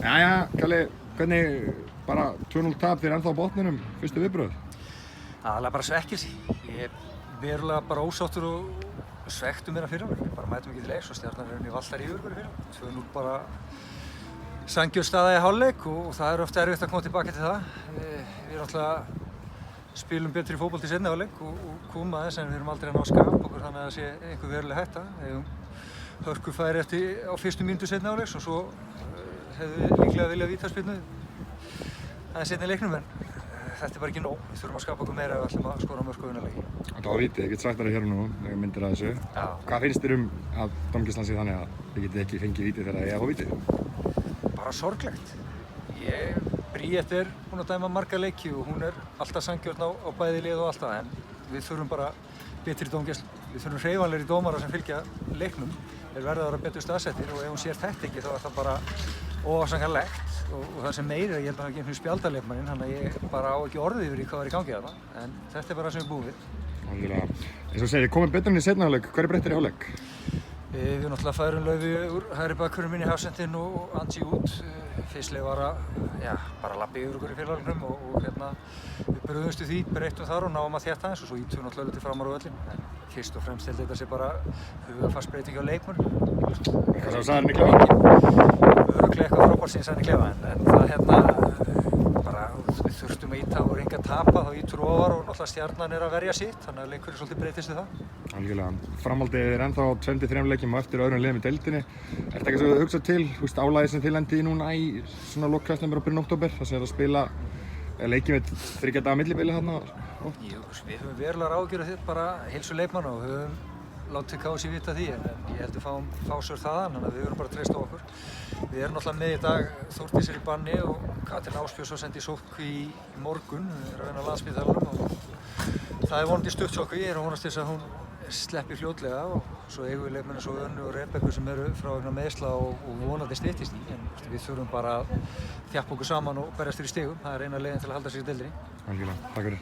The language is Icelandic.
Jæja, Kalli, hvernig bara 2-0 tap þér ennþá á botninum, fyrstu viðbrögð? Aðalega bara svekkilsi. Ég er verulega bara ósáttur og svekktur mér að fyrir mér. Við bara mætum ekki til leiks og Stjarnan er unni vallar í yfirburði fyrir mér. 2-0 bara sanngjörn staða í hálfleik og það er ofta erfitt að koma tilbaka til það. Við náttúrulega spilum betri fótbolta í seinni hálfleik og komum aðeins en við erum aldrei að ná skap okkur þannig að það sé einhver veruleg hætta. Hörkufæri á fyrstu mínútu seinni hálfleiks og svo hefðu við líklega viljað vítaspyrnu aðeins seinni í leiknum en þetta er bara ekki nóg. Við þurfum að skapa okkur meira ef við ætlum að skora mörk og vinna leiki. Þetta var vítið, ég get sagt það hér og nú, þegar myndir að þessu. Já. Hvað finnst þér að dómgæslan sé þannig að þið getið ekki fengið vítið þegar ég á vítið? Bara sorglegt. Bríett er búin að dæma marga leiki og hún er alltaf sanngjörn á bæði lið og alltaf en við þurfum bara betri dómgæslu. Við þurfum hreyfanlegri dómara sem fylgja leiknum. Þeir verða að vera betur staðsettir og ef hún sér þetta ekki þá er það bara óafsakanlegt og það sem meira ég held að hafa ekki spjaldaleikmanninn þannig að ég bara á ekki orðið yfir í hvað var í gangi þarna en þetta er bara það sem við búum við. Algjörlega. Eins og segir, komið betur inn í seinni hálfleik. Hver er breyttir í hálfleik? Við náttúrulega færum Laufi úr hægri bakvörðum inn í hafsendinn og Angi út. Fyrstlega var að bara labba yfir okkur í félagaleiknum og við brugðumst við því, breyttum þar og náum að þétta aðeins og svo ítum við náttúrulega til framar á völlinn. En fyrst og fremst held þetta sé bara hugarfast breyting á leikmönnum. Hvað sem sagði hann í klefa? Örugglega eitthvað frábært sem sagði hann í klefa en það bara við þurftum að íta og reynga að tapa þá ítur ofar og náttúrulega Stjarnan er að verja sitt þannig að leikurinn svolítið breytist við það. Algjörlega. Framhaldið er ennþá 23 leikjum og eftir öðrum liðum í deildinni. Er þetta eitthvað sem þú hugsað til, álagið sem þið lendið í núna í svona lok september og byrjun október þar sem er að spila leiki með 3 daga millibili þarna? Jú, við höfum verulega áhyggjur af því bara heilsu leikmanna og höfum látið KSÍ vita því en ég held að fá svör þaðan þannig að við verðum bara að treysta á okkur. Við erum náttúrulega með í dag Þórdís er í banni og Katrín Ásbjörns var send í sóttkví í morgun. Við erum að vinna landsspítalanum og það er vonandi stutt sóttkví. Ég er að vonast þess að hún sleppi fljótlega og svo eigum við leikmenn eins og Önnu og Rebekku sem eru frá vegna meiðsla og vonandi styttist í en við þurfum bara að þjappa okkur saman og berjast fyrir stigum. Það er eina leiðin til að halda sig í deildinni. Algjörlega, takk fyrir.